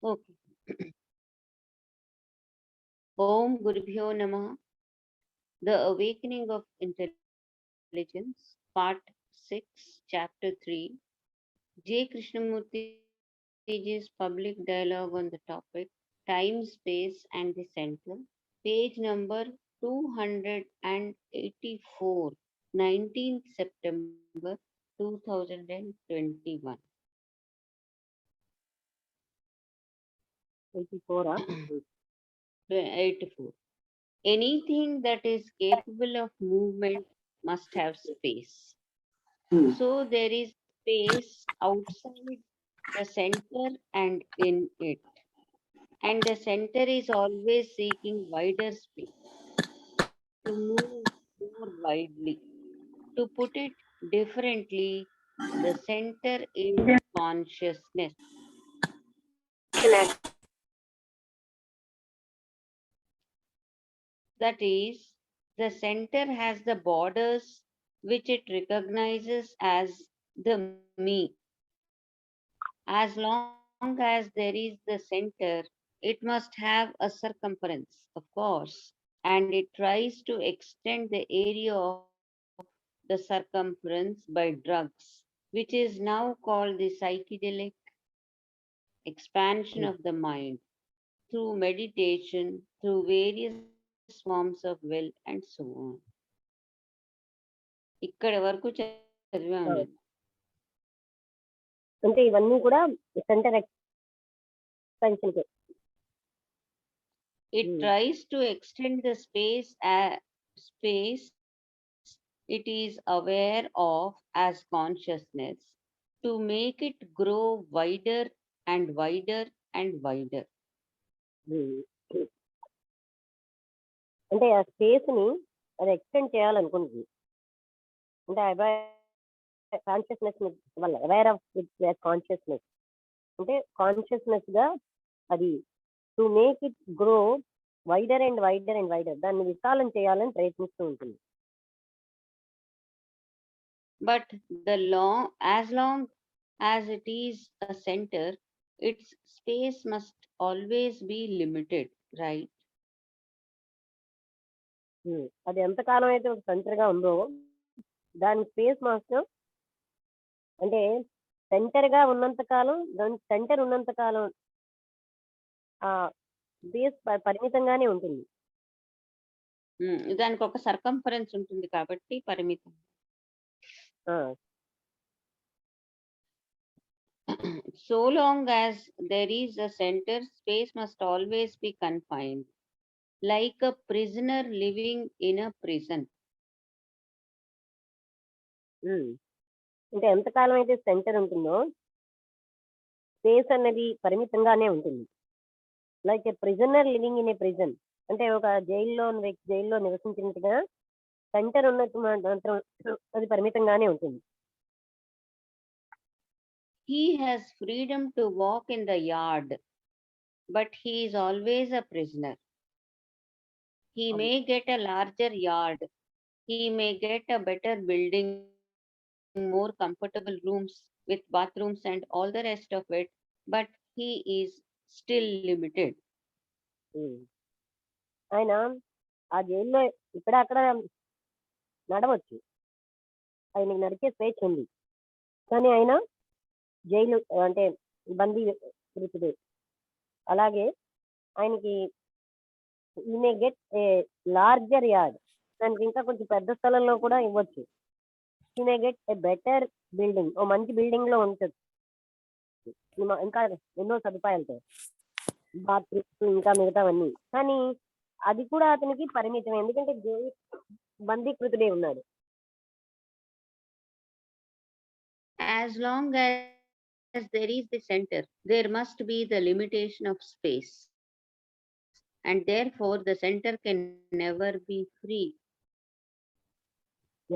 Okay. Om Gurubhyo Namah. The Awakening of Intelligence, Part 6, Chapter 3. J. Krishnamurti's public dialogue on the topic Time, Space, and the Central. Page number 284, 19th September 2021. 84. 84. Anything that is capable of movement must have space. So there is space outside the center and in it. And the center is always seeking wider space to move more widely. To put it differently, the center is consciousness. That is, the center has the borders which it recognizes as the me. As long as there is the center, it must have a circumference, of course, and it tries to extend the area of the circumference by drugs, which is now called the psychedelic expansion of the mind through meditation, through various forms of will, and so on. ఇక్కడ వరకు చదివాను నేను. అంటే ఇవన్నీ కూడా centre expansion. It tries to extend the space it is aware of as consciousness to make it grow wider and wider and wider. అంటే ఆ space ని అది ఎక్స్టెండ్ చేయాలనుకుంటుంది. అంటే కాన్షియస్నెస్ వల్ల అవేర్ ఆఫ్ కాన్షియస్నెస్ అంటే కాన్షియస్నెస్ గా అది to make it grow wider and wider and wider దాన్ని విశాలం చేయాలని ప్రయత్నిస్తూ ఉంటుంది. But as long as it is a center, its space must always be limited, right? అది ఎంతకాలం అయితే ఒక సెంటర్ గా ఉందో దాని స్పేస్ మాత్రం అంటే సెంటర్ గా ఉన్నంత కాలం దాని సెంటర్ ఉన్నంత కాలం ఆ స్పేస్ పరిమితంగానే ఉంటుంది. దానికి ఒక సర్కంఫరెన్స్ ఉంటుంది కాబట్టి పరిమితం. So long as there is a center, space must always be confined, like a prisoner living in a prison. అంటే ఎంతకాలం అయితే సెంటర్ ఉంటుందో స్పేస్ అన్నది పరిమితంగానే ఉంటుంది. Like A prisoner living in a prison అంటే ఒక జైల్లో నివసించినట్టుగా సెంటర్ ఉన్నట్టు మాత్రం అది పరిమితంగానే ఉంటుంది. He has freedom to walk in the yard, but he is always a prisoner. He may get a larger yard, he may get a better building, more comfortable rooms with bathrooms and all the rest of it, but he is still limited. ఆయన ఆ జైల్లో ఇక్కడ అక్కడ నడవచ్చు, ఆయనకి నడిచే స్వేచ్ఛ ఉంది, కానీ ఆయన జైలు అంటే బందీ వృత్తుడు. అలాగే ఆయనకి ఈ may get a larger yard, దానికి ఇంకా కొంచెం పెద్ద స్థలంలో కూడా ఇవ్వచ్చు. ఈ may get a better building, ఓ మంచి బిల్డింగ్ లో ఉంటుంది, ఇంకా ఎన్నో సదుపాయాలతో బాత్రూమ్స్ ఇంకా మిగతావన్నీ. కానీ అది కూడా అతనికి పరిమితం, ఎందుకంటే బందీకృతుడే ఉన్నాడు. As long as there is the center, there must be the limitation of space, and therefore the center can never be free.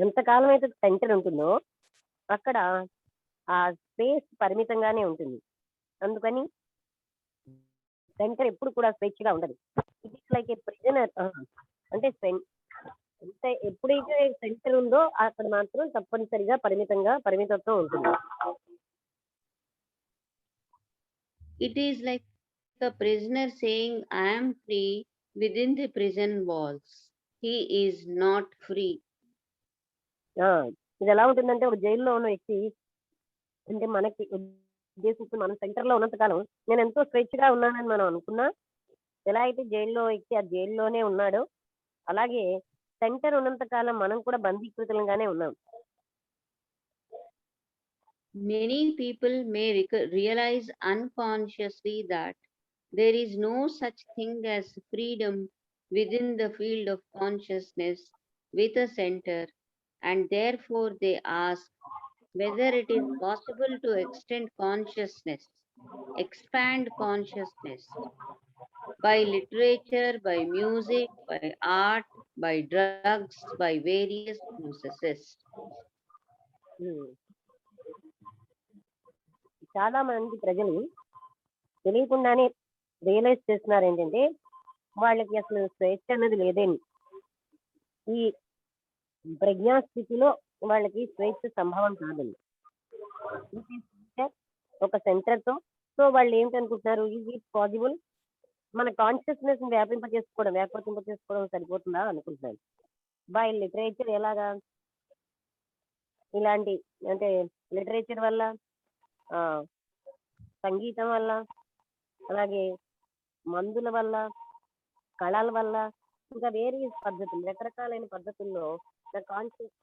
ఎంతకాలం అయితే సెంటర్ ఉంటుందో అక్కడ ఆ స్పేస్ పరిమితంగానే ఉంటుంది, అందుకని సెంటర్ ఎప్పుడు కూడా స్వేచ్ఛగా ఉండదు. It is like A prisoner. అంటే ఎప్పుడైతే సెంటర్ ఉందో అక్కడ మాత్రం తప్పనిసరిగా పరిమితత్వం ఉంటుంది. It is like a prisoner saying, I am free within the prison walls. He is not free. ఇది ఎలా ఉంటుందంటే ఒక జైల్లో ఉన్న వ్యక్తి అంటే మనకి ఉద్దేశించి మనం సెంటర్లో ఉన్నంతకాలం నేను ఎంతో స్వేచ్ఛగా ఉన్నానని మనం అనుకున్నా ఎలా అయితే జైల్లో వ్యక్తి ఆ జైల్లోనే ఉన్నాడో అలాగే సెంటర్ ఉన్నంత కాలం మనం కూడా బందీకృతులంగానే ఉన్నాం. Many people may realize unconsciously that there is no such thing as freedom within the field of consciousness with a center, and therefore they ask whether it is possible to extend consciousness, expand consciousness by literature, by music, by art, by drugs, by various processes. చాలా మంది ప్రజలు తెలియకుండానే realise చేస్తున్నారు ఏంటంటే వాళ్ళకి అసలు స్వేచ్ఛ అన్నది లేదేని ఈ ప్రజ్ఞాస్థితిలో వాళ్ళకి స్వేచ్ఛ సంభవం కాదండి. ఒక సెంటర్ తో సో వాళ్ళు ఏంటనుకుంటున్నారు ఈజ్ ఇట్ పాసిబుల్ మన కాన్షియస్నెస్ వ్యాపరింప చేసుకోవడం సరిపోతుందా అనుకుంటున్నాను. బై లిటరేచర్ ఎలాగా ఇలాంటి అంటే లిటరేచర్ వల్ల సంగీతం వల్ల అలాగే మందుల వల్ల కళల వల్ల ఇంకా వేరే పద్ధతులు రకరకాలైన పద్ధతుల్లో కాన్షియస్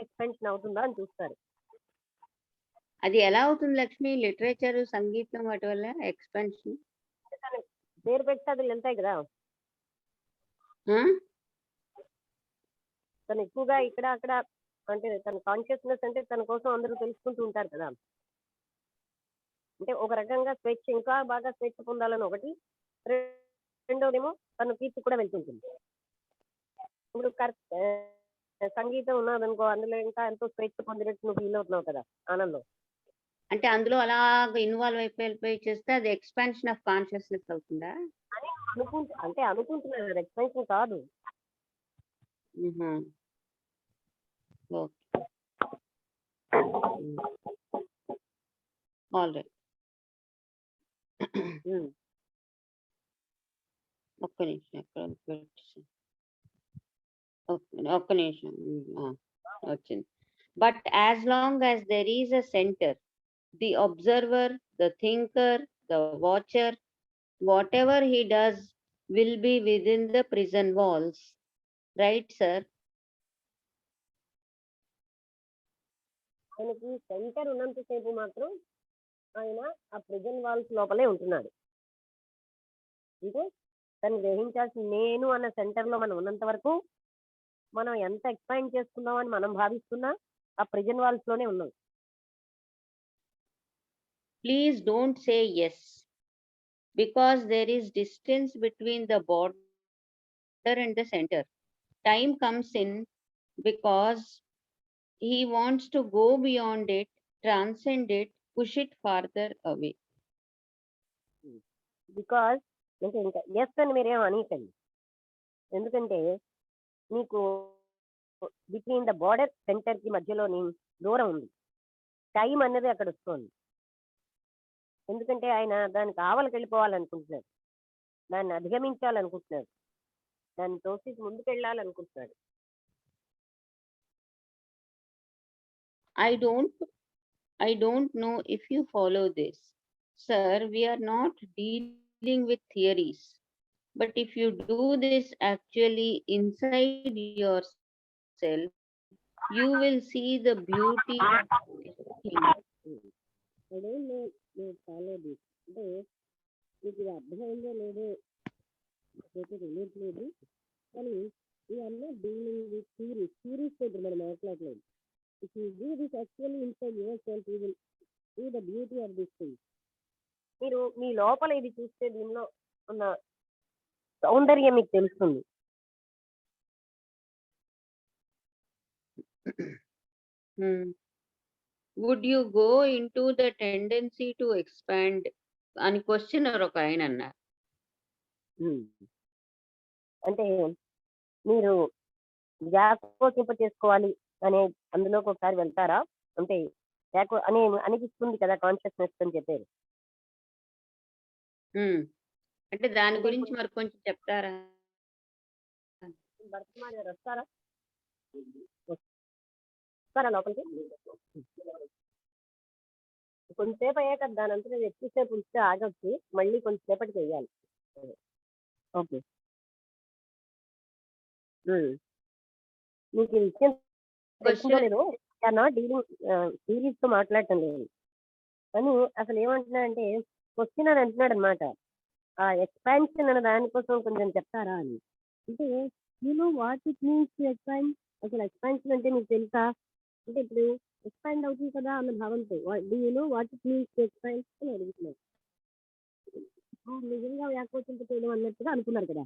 ఎక్స్పెన్షన్ అవుతుందా అని చూస్తారు. అది ఎలా అవుతుంది లక్ష్మి? లిటరేచర్, సంగీతం వాటి వల్ల ఎక్స్పెన్షన్ పేరు పెడితే అది వెళ్తాయి కదా. తను ఎక్కువగా ఇక్కడ అక్కడ అంటే తన కాన్షియస్నెస్ అంటే తన కోసం అందరూ తెలుసుకుంటూ ఉంటారు కదా. అంటే ఒక రకంగా స్వేచ్ఛ ఇంకా బాగా స్వేచ్ఛ పొందాలని ఒకటి, రెండోదేమో తన కీర్తి కూడా వెళ్తుంటుంది. ఇప్పుడు సంగీతం ఉన్నదనుకో అందులో ఇంకా ఎంతో స్వేచ్ఛ పొందినట్టు నువ్వు ఫీల్ అవుతున్నావు కదా ఆనందం. అంటే అందులో అలా ఇన్వాల్వ్ అయిపోయి చేస్తే అది ఎక్స్పాన్షన్ ఆఫ్ కాన్షియస్నెస్ అవుతుందా? అంటే అనుకుంటున్నారు ఎక్స్పెన్షన్ కాదు. ఆల్రైట్. ఒక్క నిమిషం ఒక్క నిమిషం వచ్చింది. But as long as there is a centre, the observer, the thinker, the watcher, whatever he does will be within the prison walls. Right, sir? ఆయనకి సెంటర్ ఉన్నంతసేపు మాత్రం ఆయన ఆ ప్రిజన్ వాల్స్ లోపలే ఉంటున్నాడు. అంటే తను గ్రహించాల్సిన నేను అన్న సెంటర్ లో మనం ఉన్నంత వరకు మనం ఎంత ఎక్స్పాండ్ చేసుకున్నామని మనం భావిస్తున్నా ఆ ప్రిజన్ వాల్స్ లోనే ఉన్నాం. Please don't say yes, because there is distance between the border and the center. Time comes in because he wants to go beyond it, transcend it, push it farther away. Because అంటే ఇంకా yes అని మీరేం అనీకండి, ఎందుకంటే మీకు between the border centre కి మధ్యలోని దూరం ఉంది. Time అన్నది అక్కడ వస్తుంది. ఎందుకంటే ఆయన దానికి ఆవలికి వెళ్ళిపోవాలనుకుంటున్నాడు, దాన్ని అధిగమించాలనుకుంటున్నాడు, దాన్ని తోసి ముందుకు వెళ్ళాలనుకుంటున్నాడు. I don't know if you follow this. Sir, we are not dealing with theories. But if you do this actually inside yourself, you will see the beauty of things. I don't know you follow this. అంటే మీకు ఇది అర్థమైందో లేదో తెలియట్లేదు, కానీ ఇవన్నీ dealing with theories ఇప్పుడు మనం మాట్లాడలేదు. If you do this actually inside yourself, you will see the beauty of this thing. మీరు మీ లోపల ఇది చూస్తే దీనిలో ఉన్న సౌందర్యం మీకు తెలుస్తుంది. Would you go into the tendency to expand? అని క్వశ్చనర్ ఒక ఆయన అన్నారు. అంటే మీరు వ్యాకోచింప చేసుకోవాలి అనే అందులోకి ఒకసారి వెళ్తారా? అంటే అనే అనిపిస్తుంది కదా కాన్షియస్నెస్ అని చెప్పారు. అంటే దాని అంటే గురించి ఇప్పుడు మరి కొంచెం చెప్తారా? భరతమారి గారు వస్తారా? వస్తారా లోపలికి? కొంచెంసేపు అయ్యాక దాని అంతా ఎక్కువసేపు ఉంచితే ఆగొచ్చు, మళ్ళీ కొంచెంసేపటికి వెయ్యాలి. ఓకే. మీకు ఈ విషయం తెలిసిందో క్వెషన్ లేదో, నాట్ డీలింగ్ సిరీస్తో మాట్లాడటం లేదు, కానీ అసలు ఏమంటున్నాడంటే క్వశ్చన్ అని అంటున్నాడు అనమాట. ఆ ఎక్స్పాన్షన్ అనే దానికోసం కొంచెం చెప్తారా అని. అంటే what it means to expand, అసలు ఎక్స్పాన్షన్ అంటే మీకు తెలుసా అంటే ఇప్పుడు ఎక్స్పాండ్ అవుతుంది కదా అన్న భావంతో do you know what it means to expand అని అడుగుతున్నారు. నిజంగా వ్యాకోచింప చేయడం అన్నట్టుగా అనుకున్నారు కదా.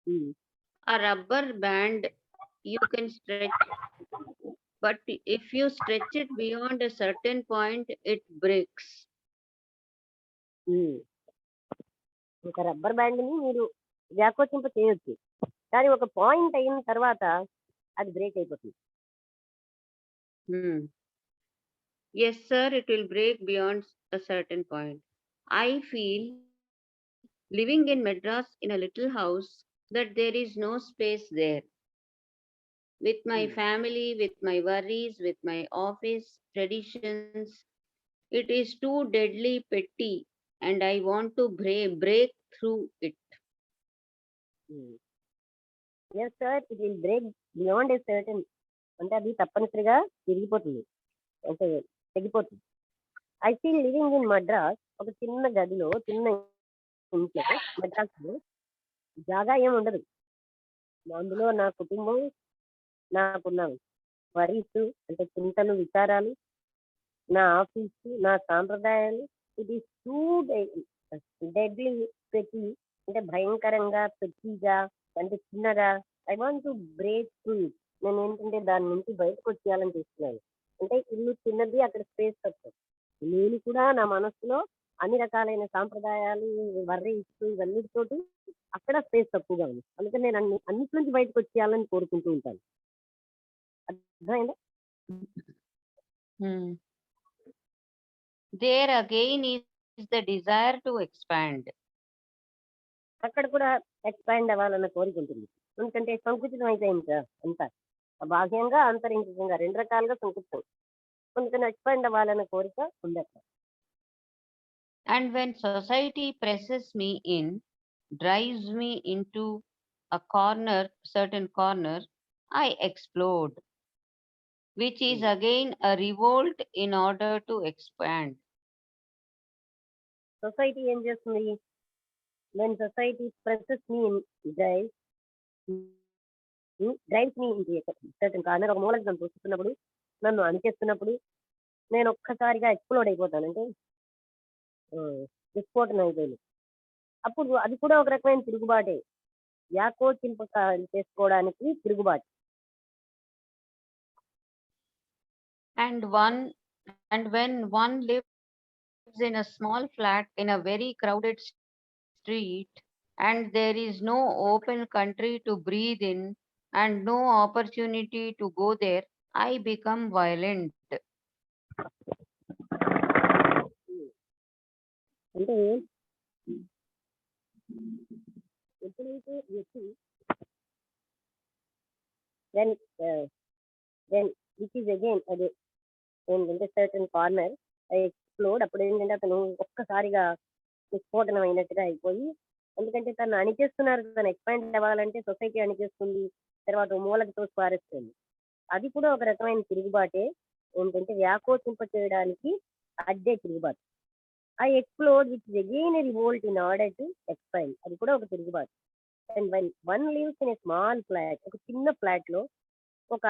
ఉమ్. a rubber band you can stretch, but if you stretch it beyond a certain point, it breaks. ఉమ్. ఒక రబ్బర్ బ్యాండ్ ని మీరు వ్యాకోచింప చేయొచ్చు, కానీ ఒక పాయింట్ అయిన తర్వాత అది బ్రేక్ అయిపోతుంది. Hmm. Yes, sir, it will break beyond a certain point. I feel living in Madras in a little house that there is no space there. With my um. family, with my worries, with my office traditions, it is too deadly petty and I want to break through it. Yes sir, it will break beyond a certain, అంటే అది తప్పనిసరిగా తిరిగిపోతుంది, అంటే తెగిపోతుంది. I feel living in Madras, ఒక చిన్న గదిలో చిన్న ఇంట్లో మద్రాసులో జాగా ఏమి ఉండదు. అందులో నా కుటుంబం, నాకున్న వరీస్ అంటే చింతలు విచారాలు, నా ఆఫీసు, నా సాంప్రదాయాలు, ఇట్ ఈస్ టూ డెడ్లీ పెట్టి, అంటే భయంకరంగా పెట్టిగా, అంటే చిన్నగా. I want to break through it, నేను ఏంటంటే దాని నుంచి బయటకు వచ్చేయాలని చూస్తున్నాను. అంటే ఇల్లు చిన్నది, అక్కడ స్పేస్ తక్కువ. నేను కూడా నా మనసులో అన్ని రకాలైన సాంప్రదాయాలు, వర్రీస్ ఇవన్నిటితోటి అక్కడ స్పేస్ తక్కువగా ఉంది, అందుకని నేను అన్నిటి నుంచి బయటకు వచ్చేయాలని కోరుకుంటూ ఉంటాను. అర్థమైందా? Hmm. There again is the desire to expand. అక్కడ కూడా ఎక్స్పాండ్ అవ్వాలన్న కోరిక ఉంటుంది, ఎందుకంటే సంకుచితం అయిపోయింది సార్ అంతా, బాహ్యంగా అంతరింకంగా రెండు రకాలుగా సంకుచితం, అందుకని ఎక్స్పాండ్ అవ్వాలన్న కోరిక ఉంది అక్కడ. And when society presses me in, drives me into a certain corner, I explode, which is again a revolt in order to expand. Society ఏం చేస్తుంది? When society presses me in, drives me ఇంటి certain corner, ఒక మూలకి నన్ను చూస్తున్నప్పుడు, నన్ను అణిచేస్తున్నప్పుడు నేను ఒక్కసారిగా ఎక్స్ప్లోడ్ అయిపోతాను, అంటే విస్ఫోటనం అయిపోయింది. అప్పుడు అది కూడా ఒక రకమైన తిరుగుబాటే, వ్యాకోచింప చేసుకోవడానికి తిరుగుబాటు. And when one lives in a small flat in a very crowded street, and there is no open country to breathe in and no opportunity to go there, I become violent. అంటే ఎప్పుడైతే వ్యక్తి then then which is again అదే ఏంటంటే certain corner explode, అప్పుడు ఏంటంటే అతను ఒక్కసారిగా విస్ఫోటనం అయినట్టుగా అయిపోయి, ఎందుకంటే తను అణిచేస్తున్నారు, తను ఎక్స్పాండ్ అవ్వాలంటే సొసైటీ అణిచేస్తుంది, తర్వాత మూలకి తోసి పారేస్తుంది. అది కూడా ఒక రకమైన తిరుగుబాటే, ఏంటంటే వ్యాకోచింప చేయడానికి అడ్డే తిరుగుబాటు. I explode which is again a revolt in order to expand, అది కూడా ఒక తిరుగుబాటు. And one one lives in a small flat, ఒక చిన్న ఫ్లాట్ లో, ఒక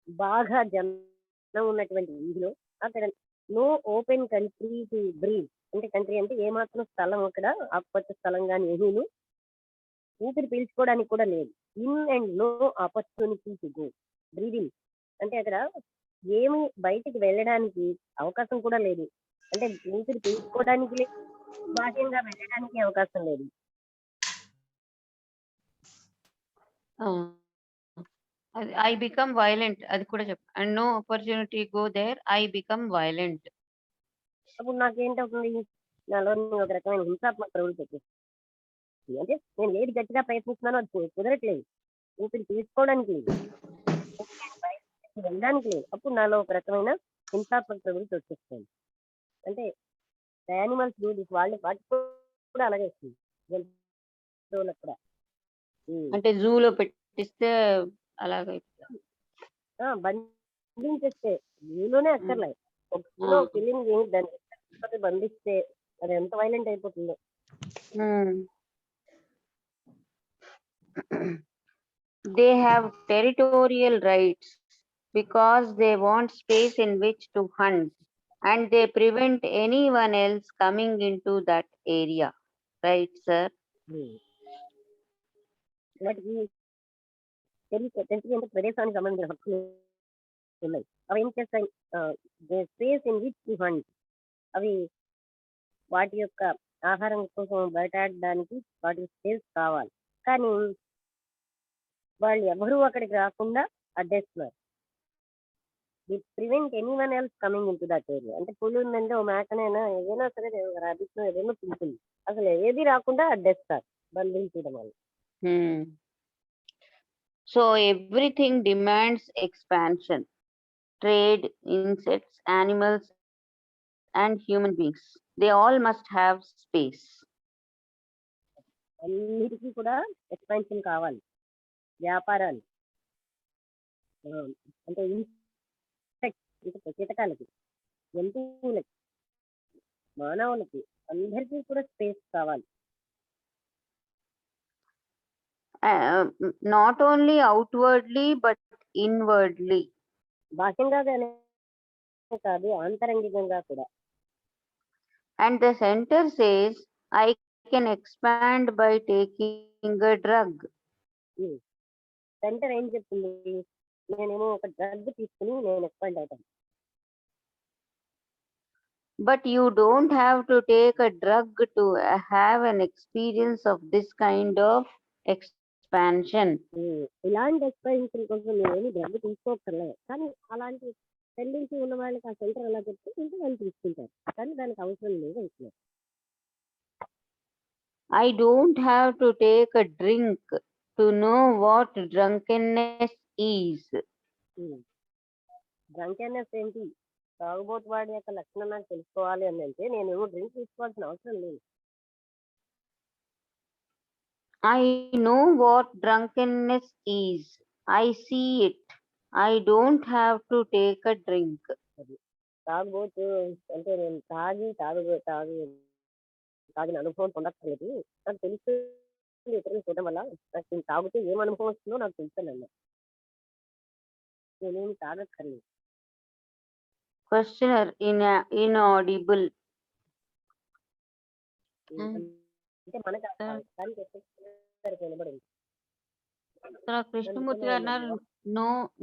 బాగా జనం ఉన్నటువంటి వీధిలో, అక్కడ no open country to breathe, అంటే కంట్రీ అంటే ఏమాత్రం స్థలం అక్కడ ఆకుపచ్చ స్థలం కానీ ఏమీ ఊపిరి పీల్చుకోవడానికి కూడా లేదు. In and no opportunity to go breathing, అంటే అక్కడ ఏమి బయటికి వెళ్ళడానికి అవకాశం కూడా లేదు, అంటే ఊపిరి పీల్చుకోవడానికి లేదు, బాహ్యంగా వెళ్ళడానికి అవకాశం లేదు. I become violent. అది కూడా చెప్పు. And no opportunity go there. I become violent. అప్పుడు నాకేంటవుతుంది? నాలోని ఒక రకమైన హింసాత్మక ప్రవృత్తి వచ్చేస్తుంది. అంటే నేను ఏది గట్టిగా ప్రయత్నిస్తున్నానో అది కుదరట్లేదు. ఊపిరి తీసుకోవడానికి లేదు, బయటకి వెళ్ళడానికి లేదు. అప్పుడు నాలో ఒక రకమైన హింసాత్మక ప్రవృత్తి వచ్చేస్తుంది. అంటే యానిమల్స్ డూ దిస్, వాటికి కూడా అలాగే వస్తుంది, జంతువులకు కూడా. అంటే జూలో పెట్టిస్తే అలాగే. బంధించేస్తే జూలోనే అక్కర్లే, ఒక జూలో ఫిలింగ్ దాన్ని బంధిస్తే అది ఎంత వైలెంట్ అయిపోతుందో. They have territorial rights because they want space in which to hunt, and they prevent anyone else coming into that area. Right, sir? వాటికి తెలిసి ప్రదేశానికి సంబంధించిన హక్కులు ఉన్నాయి. అవి ఏం చేస్తాయి, space in which to hunt, అవి వాటి యొక్క ఆహారం కోసం వేటాడడానికి వాటికి స్పేస్ కావాలి. కానీ వాళ్ళు ఎవరూ అక్కడికి రాకుండా అడ్డేస్తున్నారు. Prevent anyone else coming into that area. అంటే పులి ఉందంటే ఓ మేకనైనా ఏదైనా సరే రాబిట్ ఏదైనా పులుతుంది, అసలు ఏది రాకుండా అడ్డేస్తారు బంధించడం వల్ల. So everything demands expansion. Trade, insects, animals, and human beings. They all must have space. అన్నిటికీ కూడా ఎక్స్పాన్షన్ కావాలి. వ్యాపారాలు అంటే కీటకాలకి, జంతువులకి, మానవులకి, అందరికీ కూడా స్పేస్ కావాలి. Not only outwardly but inwardly. బాహ్యంగానే కాదు, ఆంతరంగికంగా కూడా. And the center says, I can expand by taking a drug. Centre ఏం చెప్తుంది, నేనేమో ఒక డ్రగ్ తీసుకుని నేను ఎక్స్పాండ్ అవుతాను. But you don't have to take a drug to have an experience of this kind of expansion. ఇలాంటి expansion కోసం నేనేమి డ్రగ్ తీసుకోకర్లేదు, కానీ అలాంటి టెండెన్సీ ఉన్న వాళ్ళకి ఆ సెంటర్ ఎలా చెప్తే ఇంకా వాళ్ళు తీసుకుంటారు, కానీ దానికి అవసరం లేదు అంటున్నారు. I don't have to take a drink to know what drunkenness is. డ్రంకెన్నెస్ ఏంటి, తాగుబోతు వాడి యొక్క లక్షణం నాకు తెలుసుకోవాలి అని అంటే నేనేమో డ్రింక్ తీసుకోవాల్సిన అవసరం లేదు. I know what drunkenness is. I see it. I don't have to take a drink. తాగుబోతు అంటే నేను తాగిన అనుభవం పొందక్కర్లేదు, నాకు తెలుసు ఇతరులు చూడడం వల్ల నాకు నేను తాగితే ఏం అనుభవం వస్తుందో నాకు తెలుసానన్న, నేనేమి తాగక్కర్లేదు. Questioner inaudible. అంటే మనకు దానికి వినబడింది. Krishnamurti garu annaru,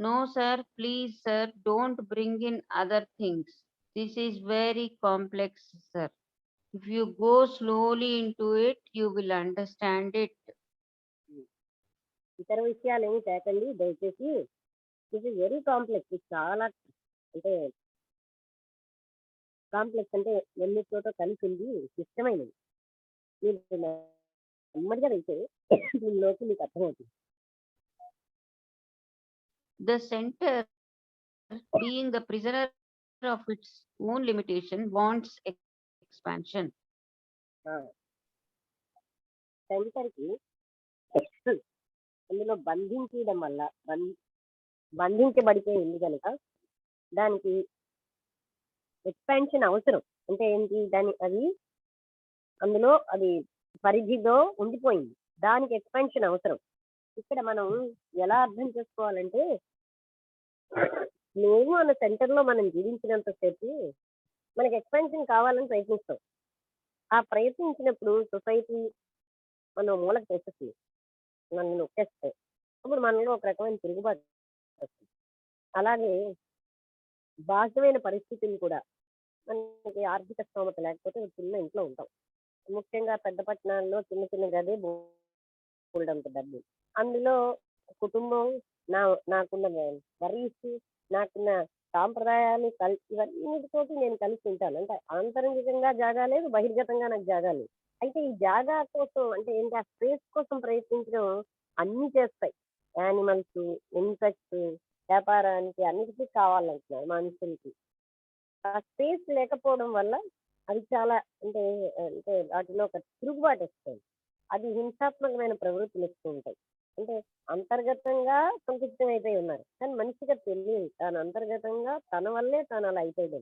no sir, please sir, don't bring in other things. This is very complex, sir. If you go slowly into it, you will understand it. ఇతర విషయాలు ఏమి తేకండి దయచేసి, ఇది వెరీ కాంప్లెక్స్, ఇది చాలా అంటే కాంప్లెక్స్, అంటే ఎన్నిటితో కలిసి ఉంది, ఇష్టమైనది. మీరు నెమ్మదిగా వెళ్తే దీనిలోకి మీకు అర్థమవుతుంది. The center, being the prisoner of its own limitation, wants expansion. సెంటర్కి అందులో బంధించడం వల్ల బంధించబడితే ఉంది కనుక దానికి ఎక్స్పాన్షన్ అవసరం. అంటే ఏంటి, అది అందులో అది పరిధిలో ఉండిపోయింది, దానికి ఎక్స్పాన్షన్ అవసరం. ఇక్కడ మనం ఎలా అర్థం చేసుకోవాలంటే, నేను అన్న సెంటర్లో మనం జీవించినంతసేపు మనకి ఎక్స్పాన్షన్ కావాలని ప్రయత్నిస్తాం. ఆ ప్రయత్నించినప్పుడు సొసైటీ మనం మూలకు తెస్తుంది, నన్ను నొక్కేస్తాయి, అప్పుడు మనలో ఒక రకమైన తిరుగుబాటు వస్తుంది. అలాగే బాహ్యమైన పరిస్థితులు కూడా, మనకి ఆర్థిక స్తోమత లేకపోతే చిన్న ఇంట్లో ఉంటాం, ముఖ్యంగా పెద్ద పట్టణాల్లో చిన్న చిన్న గదే బోల్డంత డబ్బు, అందులో కుటుంబం, నాకున్న వరీస్, నాకున్న సాంప్రదాయాలు ఇవన్నిటితోటి నేను కలిసి ఉంటాను. అంటే ఆంతరంగికంగా జాగా లేదు, బహిర్గతంగా నాకు జాగా లేదు. అయితే ఈ జాగా కోసం అంటే ఏంటి ఆ స్పేస్ కోసం ప్రయత్నించడం అన్నీ చేస్తాయి. యానిమల్స్, ఇన్సెక్ట్స్, వ్యాపారానికి అన్నిటికీ కావాలంటున్నారు మనుషులకి. ఆ స్పేస్ లేకపోవడం వల్ల అవి చాలా అంటే అంటే వాటిలో ఒక తిరుగుబాటు వస్తుంది. అది హింసాత్మకమైన ప్రవృత్తులు ఎక్కువ ఉంటాయి. అంటే అంతర్గతంగా సంకుచితం అయిపోయి ఉన్నారు. కానీ మనిషిగా తెలియదు. తాను అంతర్గతంగా తన వల్లే తాను అలా అయిపోయాడు.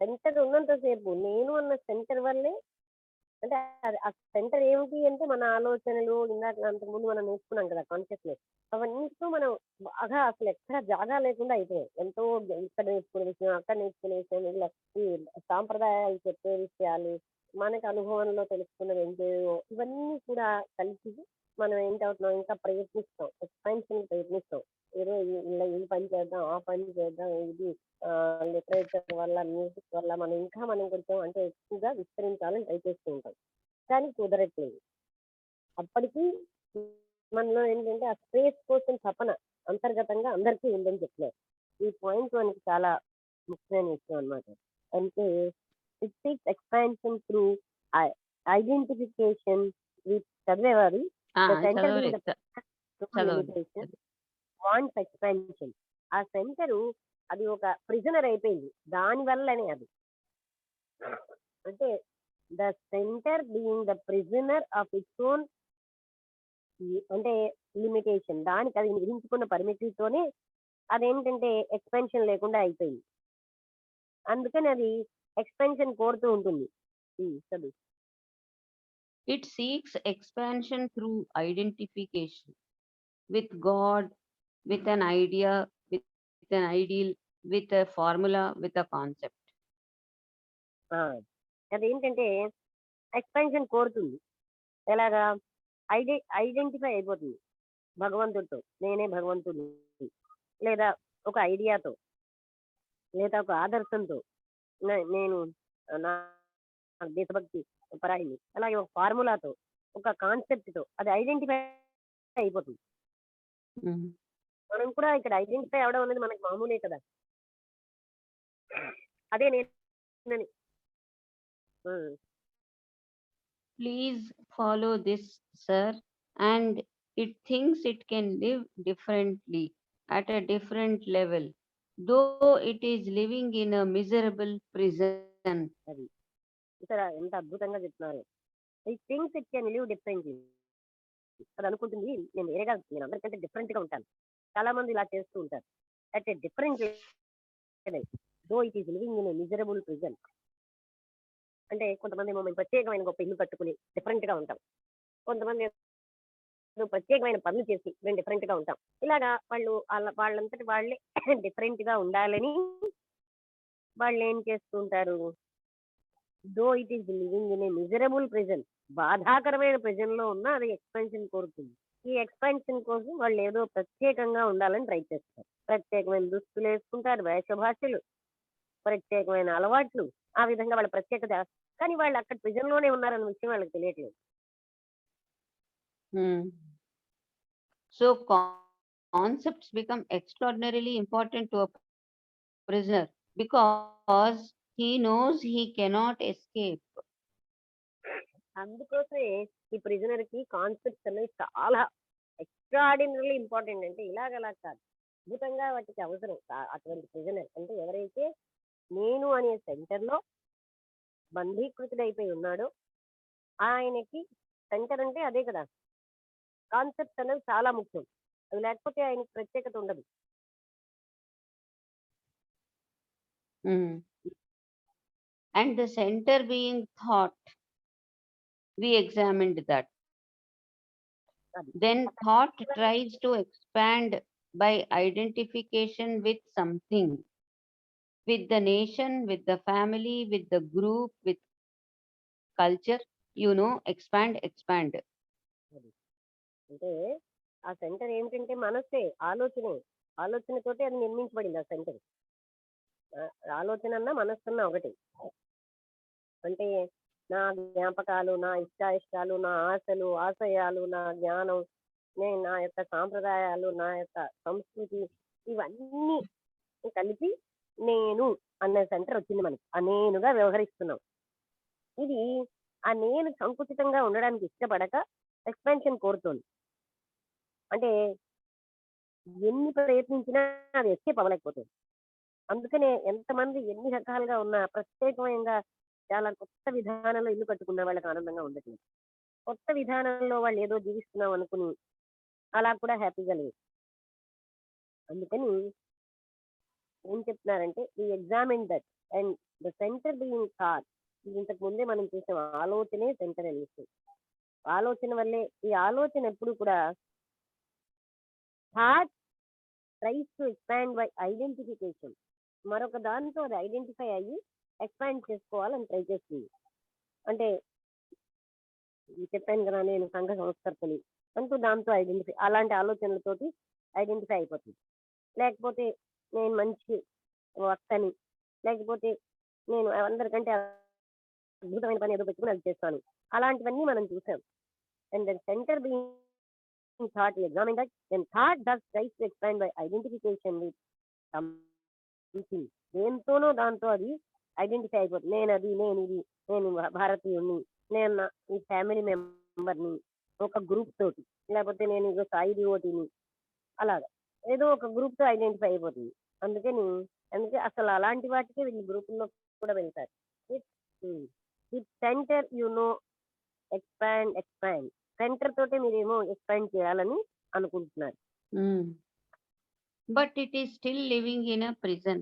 సెంటర్ ఉన్నంత సేపు నేను అన్న సెంటర్ వల్లే అంటే అది ఆ సెంటర్ ఏమిటి అంటే మన ఆలోచనలు ఇందాక అంతకుముందు మనం నేర్చుకున్నాం కదా కాన్షియస్నెస్. అవన్నీతో మనం బాగా అసలు ఎక్కడ జాగా లేకుండా అయిపోయాం. ఎంతో ఇక్కడ నేర్చుకునే విషయం, అక్కడ నేర్చుకునే విషయం, ఇలా ఈ సాంప్రదాయాలు చెప్పే విషయాలు, మనకి అనుభవంలో తెలుసుకున్నవి ఏంటేవో ఇవన్నీ కూడా కలిసి మనం ఏంటవుతున్నాం ఇంకా ప్రయత్నిస్తాం. ఎక్స్పాన్షన్ ప్రయత్నిస్తాం. ఏదో ఇలా ఈ పని చేద్దాం, ఆ పని చేద్దాం, ఇది లిటరేచర్ వల్ల, మ్యూజిక్ వల్ల మనం కొంచెం అంటే ఎక్కువగా విస్తరించాలని ట్రై చేస్తూ ఉంటాం. కానీ కుదరట్లేదు. అప్పటికి మనలో ఏంటంటే ఆ స్పేస్ కోసం తపన అంతర్గతంగా అందరికీ ఉందని చెప్తున్నారు. ఈ పాయింట్ మనకి చాలా ముఖ్యమైన విషయం అన్నమాట. అంటే it seeks expansion through identification with చదివేవారు ద సెంటర్ చదవలేదు చదవలేదు లిమిటేషన్ వాంట్స్ ఎక్స్పాన్షన్. ఆ సెంటరు అది ఒక ప్రిజనర్ అయిపోయింది దాని వల్లనే అది అంటే the centre being the prisoner of its own అంటే లిమిటేషన్ దానికి అది విధించుకున్న పరిమితితోనే అదేంటంటే ఎక్స్పెన్షన్ లేకుండా అయిపోయింది. అందుకని అది ఎక్స్పెన్షన్ కోరుతూ ఉంటుంది. చదువు. It seeks expansion through identification with God, with an idea, with an ideal, with a formula, with a concept. ఆ, అదేంటంటే ఎక్స్పెన్షన్ కోరుతుంది. ఎలాగా ఐడెంటిఫై అయిపోతుంది భగవంతుడితో, నేనే భగవంతుడు, లేదా ఒక ఐడియాతో, లేదా ఒక ఆదర్శంతో, నేను నా దేశభక్తి పరాయిని, అలాగే ఒక ఫార్ములాతో, ఒక కాన్సెప్ట్తో అది ఐడెంటిఫై అయిపోతుంది. Mm. మనం కూడా ఇక్కడ ఐడెంటిఫై అవడం అనేది మనకి మామూలే కదా. అదే నేను Please follow this, sir, and it thinks it can live differently at a different level, though it is living in a miserable prison. అది ఇక్కడ ఎంత అద్భుతంగా చెప్తున్నారు. I thinks it can live differently. అది అనుకుంటుంది నేను వేరేగా, నేను అందరికంటే డిఫరెంట్ గా ఉంటాను. చాలా మంది ఇలా చేస్తూ ఉంటారు. At a different level though it is living in miserable prison. అంటే కొంతమంది ఏమో మేము ప్రత్యేకమైన గొప్ప ఇల్లు కట్టుకుని డిఫరెంట్ గా ఉంటాం. కొంతమంది ఏదో ప్రత్యేకమైన పనులు చేసి మేము డిఫరెంట్ గా ఉంటాం. ఇలాగా వాళ్ళు వాళ్ళంతటి వాళ్ళే డిఫరెంట్ గా ఉండాలని వాళ్ళు ఏం చేస్తూ ఉంటారు. Though it is living in a miserable present, బాధాకరమైన ప్రెజెంట్ లో ఉన్న అది ఎక్స్పెన్షన్ కోరుతుంది. ఈ ఎక్స్పెన్షన్ కోసం వాళ్ళు ఏదో ప్రత్యేకంగా ఉండాలని ట్రై చేస్తారు. ప్రత్యేకమైన దుస్తులు వేసుకుంటారు, వేషభాషలు, ప్రత్యేకమైన అలవాట్లు, ఆ విధంగా వాళ్ళ ప్రత్యేకత. కానీ వాళ్ళు అక్కడ ప్రిజన్ లోనే ఉన్నారన్న విషయం వాళ్ళకి తెలియట్లేదు. So concepts become extraordinarily important to a prisoner because he knows he cannot escape. అందుకోసమే ఈ ప్రిజనర్ కి కాన్సెప్ట్స్ అనేవి చాలా ఎక్స్ట్రాడినరీ ఇంపార్టెంట్. అంటే ఇలాగలా కాదు, అద్భుతంగా వాటికి అవసరం. అటువంటి ప్రిజనర్ అంటే ఎవరైతే నేను అనే సెంటర్ లో బంధీకృతుడైపోయి ఉన్నాడో ఆయనకి సెంటర్ అంటే అదే కదా. కాన్సెప్ట్స్ అనేవి చాలా ముఖ్యం. అవి లేకపోతే ఆయనకి ప్రత్యేకత ఉండదు. And the center being thought, we examined that. Then thought tries to expand by identification with something, with the nation, with the family, with the group, with culture, expand. అంటే ఆ సెంటర్ ఏమిటంటే మనసే, ఆలోచనతోటి అది నిర్మించబడింది ఆ సెంటర్. ఆలోచన అన్నా మనస్సున్నా ఒకటి. అంటే నా జ్ఞాపకాలు, నా ఇష్టాయిష్టాలు, నా ఆశలు, ఆశయాలు, నా జ్ఞానం, నేను నా యొక్క సాంప్రదాయాలు, నా యొక్క సంస్కృతి, ఇవన్నీ కలిపి నేను అన్న సెంటర్ వచ్చింది మనకి. ఆ నేనుగా వ్యవహరిస్తున్నాం. ఇది ఆ నేను సంకుచితంగా ఉండడానికి ఇష్టపడక ఎక్స్పాన్షన్ కోరుతోంది. అంటే ఎన్ని ప్రయత్నించినా అది ఎస్కేప్ అవ్వలేకపోతుంది. అందుకనే ఎంతమంది ఎన్ని రకాలుగా ఉన్నా ప్రత్యేకమైన చాలా కొత్త విధానంలో ఇల్లు కట్టుకున్న వాళ్ళకి ఆనందంగా ఉండట్లేదు. కొత్త విధానంలో వాళ్ళు ఏదో జీవిస్తున్నాం అనుకుని అలా కూడా హ్యాపీగా లేదు. అందుకని ఏం చెప్తున్నారంటే ఈ examine that and the centre being thought. ఇంతకు ముందే మనం చూసాం ఆలోచనే సెంటర్ అని విషయం. ఆలోచన వల్లే ఈ ఆలోచన ఎప్పుడు కూడా thought tries to expand by identification. మరొక దాంతో అది ఐడెంటిఫై అయ్యి ఎక్స్పాండ్ చేసుకోవాలని ట్రై చేస్తుంది. అంటే చెప్పాను కదా నేను సంఘ సంస్కర్తని అంటూ దాంతో ఐడెంటిఫై అలాంటి ఆలోచనలతోటి ఐడెంటిఫై అయిపోతుంది. లేకపోతే నేను మంచి వక్తని, లేకపోతే నేను అందరికంటే అద్భుతమైన పని ఏదో పెట్టుకుని అది చేస్తాను. అలాంటివన్నీ మనం చూసాం. And then centre being thought examine that then thought does tries to expand by identification with something. దేంతోనో దాంతో అది ఐడెంటిఫై అయిపోతుంది. నేను అది, నేను ఇది, నేను భారతీయుడిని, నేను ఈ ఫ్యామిలీ మెంబర్ని, ఒక గ్రూప్ తోటి, లేకపోతే నేను ఇదో సాయి డివోటీని, అలాగా ఏదో ఒక గ్రూప్ తో ఐడెంటిఫై అయిపోతుంది. అందుకే అసలు అలాంటి వాటికి వీళ్ళు గ్రూపుల్లో కూడా వెళ్తారు. విత్ సెంటర్ ఎక్స్పాండ్ సెంటర్ తోటే మీరేమో ఎక్స్పాండ్ చేయాలని అనుకుంటున్నారు. But it is still living in a prison.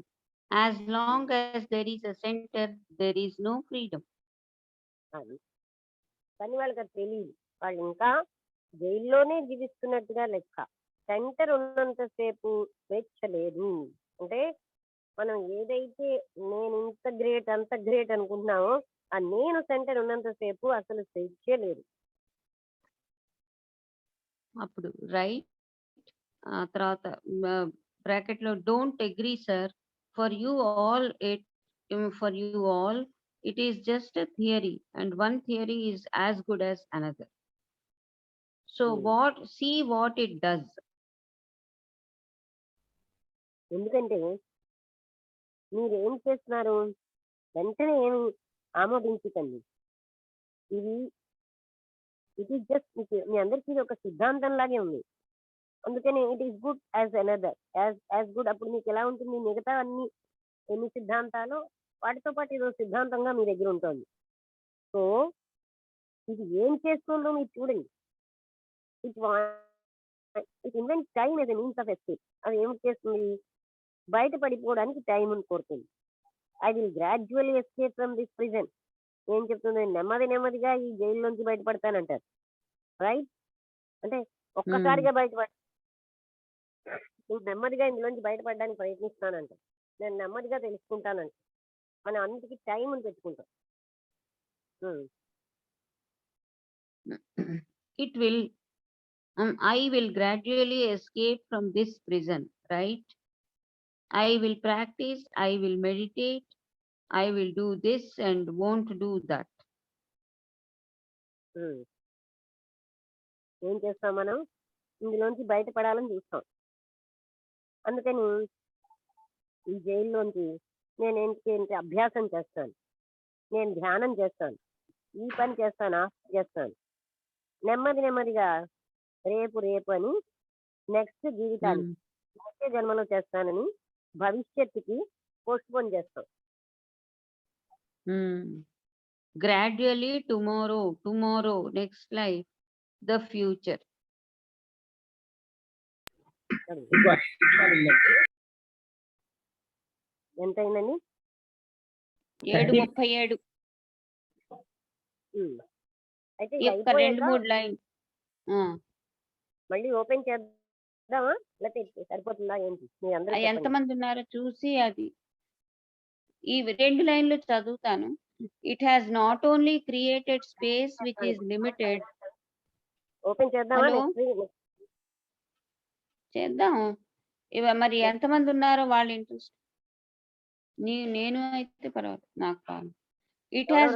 As long as there is a center, there is no freedom. అది కానీ వాళ్ళకి అది తెలియదు. వాళ్ళు ఇంకా జైల్లోనే జీవిస్తున్నట్టుగా లెక్క. సెంటర్ ఉన్నంతసేపు స్వేచ్ఛ లేదు. అంటే మనం ఏదైతే నేను ఇంత గ్రేట్ అంత గ్రేట్ అనుకుంటున్నామో ఆ నేను సెంటర్ ఉన్నంతసేపు అసలు స్వేచ్ఛే లేదు. అప్పుడు రైట్ తర్వాత బ్రాకెట్ లో don't agree sir for you all it is just a theory and one theory is as good as another. So see what it does. ఎందుకంటే మీరు ఏం చేస్తున్నారు, వెంటనే ఏమి ఆమోదించకండి. ఇట్ ఈస్ జస్ట్ మీ అందరికీ ఒక సిద్ధాంతం లాగే ఉంది. అందుకని it is good as another as good. అప్పుడు మీకు ఎలా ఉంటుంది, మిగతా అన్ని ఎన్ని సిద్ధాంతాలు వాటితో పాటు ఏదో సిద్ధాంతంగా మీ దగ్గర ఉంటుంది. సో ఇది ఏం చేస్తుందో మీరు చూడండి. It invent time as a means of escape. అది ఏం చేస్తుంది, బయట పడిపోవడానికి టైం కోరుతుంది. I will gradually escape from this prison. ఏం చెప్తుంది, నెమ్మదిగా ఈ జైలు నుంచి బయటపడతానంటారు. రైట్? అంటే ఒక్కసారిగా నెమ్మదిగా ఇందులోంచి బయటపడడానికి ప్రయత్నిస్తానంట. నేను నెమ్మదిగా తెలుసుకుంటానంట. మనం అన్నిటికీ టైం పెట్టుకుంటాం. It will I will gradually escape from this prison, right? I will practice, I will meditate, I will do this and won't do that. ఏం చేస్తాం, మనం ఇందులోంచి బయటపడాలని చూస్తాం. అందుకని ఈ జైల్లోంచి నేనేంటి అభ్యాసం చేస్తాను, నేను ధ్యానం చేస్తాను, ఈ పని చేస్తాను, ఆ పని చేస్తాను. నెమ్మదిగా రేపు అని నెక్స్ట్ జీవితాన్ని వచ్చే జన్మలో చేస్తానని భవిష్యత్తుకి పోస్ట్పోన్ చేస్తాం. Gradually tomorrow, next life, the future. ఎంతైందండి? 7:37. అయితే ఒక 2-3 లైన్ మళ్ళీ ఓపెన్ చేద్దామా, లేకపోతే సరిపోతుందా ఏంటి? మీ అందరూ ఎంతమంది ఉన్నారో చూసి అది ఈ 2 లైన్లు చదువుతాను. It has not only created space which is limited. Open చేద్దామా? చేద్దాం. మరి ఎంతమంది ఉన్నారో వాళ్ళ ఇంట్రెస్ట్. నేను అయితే పర్వాలేదు, నాకు కాదు. ఇట్ హ్యాస్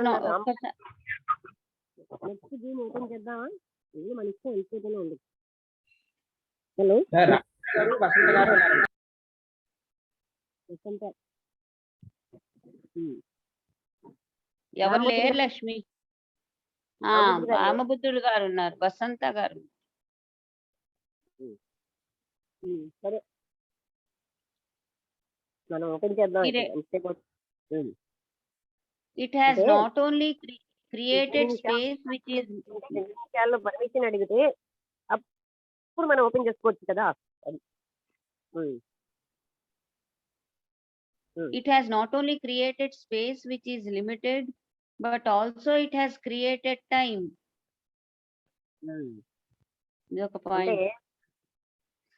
ఓపెన్ చేద్దామా? మన ఇష్టం వెళ్ళిపోతూనే ఉంది. హలో, ఉమ్. ఎవరు రామబుద్ధుడు లేరు గారు లక్ష్మి. రామబుద్ధుడు గారు లేరు. రామబుద్ధుడు గారు ఉన్నారు, వసంత గారు. ఉమ్. సరే మనం ఓపెన్ చేద్దాం అయితే ఎంతసేపు ఉమ్. ఇట్ హ్యాస్ అంటే నాట్ ఓన్లీ రెండు క్రియేటెడ్ నిమిషాలు స్పేస్ విచ్ ఈస్ అంటే 2 నిమిషాల్లో పర్మిషన్ అడిగితే అప్పుడు మనం ఓపెన్ చేసుకోవచ్చు కదా. అది. ఉమ్. ఉమ్. it has not only created space which is limited, but also it has created time. ఉమ్. ఇది ఒక అంటే పాయింట్.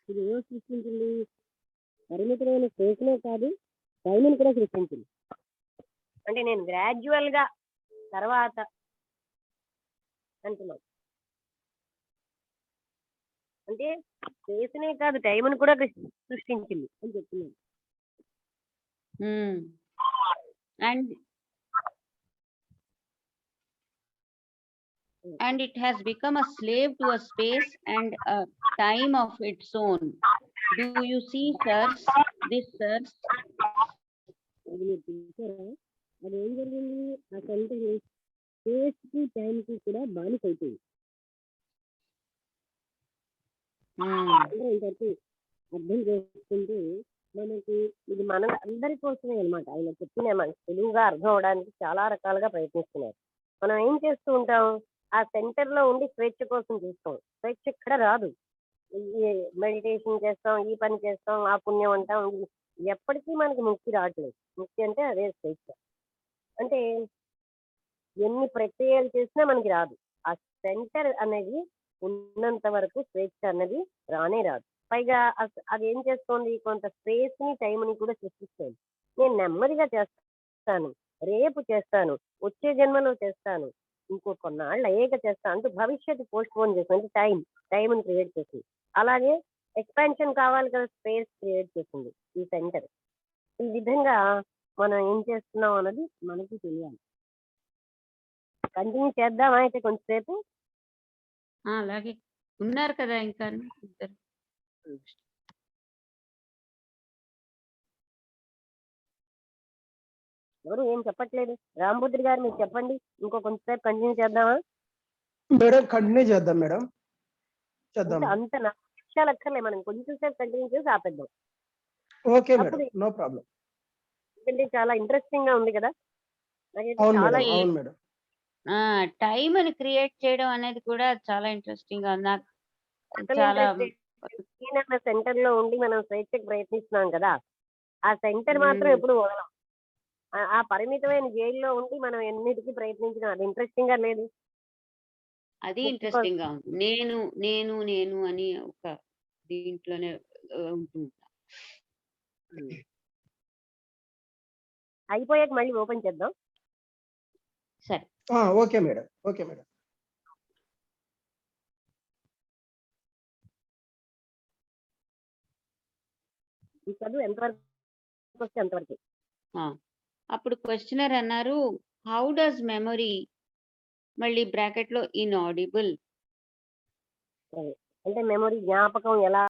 ఇది ఏం సృష్టించింది? పరిమితమైన స్పేస్నే కాదు టైంని కూడా సృష్టించింది. అంటే నేను గ్రాడ్యువల్ గా తర్వాత అంటున్నాను. అంటే స్పేస్నే కాదు టైంని కూడా సృష్టించింది అని చెప్తున్నాను. And it has become a slave to a space and a time of its own. Do you see, sirs? This, sirs? అది మీరు చూసారా? అది ఏం జరిగింది? ఆ సెంటర్ స్పేస్ కి టైం కి కూడా బానిస అయిపోయింది. ఇంతవరకు అర్థం చేసుకుంటే మనకి ఇది మన అందరి కోసమే అనమాట. ఆయన చెప్పిన మనకి తెలుగుగా అర్థం అవడానికి చాలా రకాలుగా ప్రయత్నిస్తున్నారు. మనం ఏం చేస్తూ ఉంటాం? ఆ సెంటర్ లో ఉండి స్వేచ్ఛ కోసం చూస్తాం. స్వేచ్ఛ ఇక్కడ రాదు. మెడిటేషన్ చేస్తాం, ఈ పని చేస్తాం, ఆ పుణ్యం అంటాం. ఎప్పటికీ మనకి ముక్తి రావట్లేదు. ముక్తి అంటే అదే స్వేచ్ఛ. అంటే ఎన్ని ప్రక్రియలు చేసినా మనకి రాదు. ఆ సెంటర్ అనేది ఉన్నంత వరకు స్వేచ్ఛ అన్నది రానే రాదు. పైగా అది ఏం చేస్తోంది? కొంత స్పేస్ ని టైం ని కూడా సృష్టిస్తోంది. నేను నెమ్మదిగా చేస్తాను, రేపు చేస్తాను, వచ్చే జన్మలో చేస్తాను, ఇంకో కొన్నాళ్ళు అయ్యాక చేస్తాను అంటూ భవిష్యత్తు పోస్ట్ పోన్ చేస్తుంది. అంటే టైంని క్రియేట్ చేసింది. అలాగే ఎక్స్పాన్షన్ కావాలి కదా, స్పేస్ క్రియేట్ చేసింది ఈ సెంటర్. ఈ విధంగా మనం ఏం చేస్తున్నాం అన్నది మనకి తెలియాలి. కంటిన్యూ చేద్దామా అయితే కొంచెంసేపు? అలాగే ఉన్నారు కదా ఇంకా ఇద్దరు. ఎవరు ఏం చెప్పట్లేదు. రామబుద్ధుడు గారు మీరు చెప్పండి, ఇంకో కొంచెంసేపు కంటిన్యూ చేద్దామా? మేడం కంటిన్యూ చేద్దాం మేడం, చేద్దాం. అంత 4 నిమిషాలు అక్కర్లే, మనం కొంచెం సేపు కంటిన్యూ చేసి ఆపేద్దాం. Okay madam, no problem. ఎందుకంటే చాలా ఇంట్రెస్టింగ్ గా ఉంది కదా. నాకైతే అవును చాలా మేడం, అవును మేడం. టైం అని క్రియేట్ చేయడం అనేది కూడా చాలా ఇంట్రెస్టింగ్ గా ఉంది. నాకు అసలు చాలా సెంటర్ లో ఉండి మనం స్వేచ్ఛకు ప్రయత్నిస్తున్నాం కదా. ఆ సెంటర్ మాత్రం ఎప్పుడు వదలం. ఆ పరిమితమైన జైల్లో ఉండి మనం ఎన్నిటికీ ప్రయత్నించడం అది ఇంట్రెస్టింగ్ గా లేదు. అది ఇంట్రెస్టింగ్ గా ఉంది. నేను నేను నేను అని ఒక దీంట్లోనే ఉంటుంది. అయిపోయాక మళ్ళీ ఓపెన్ చేద్దాం. సరే, ఓకే మేడం, ఓకే మేడం. ఈ చదువు ఎంతవరకు వస్తే అంతవరకు. అప్పుడు క్వశ్చనర్ అన్నారు, హౌ డస్ మెమరీ, మళ్ళీ బ్రాకెట్ లో ఇన్ఆడిబుల్, అంటే మెమరీ జ్ఞాపకం ఎలా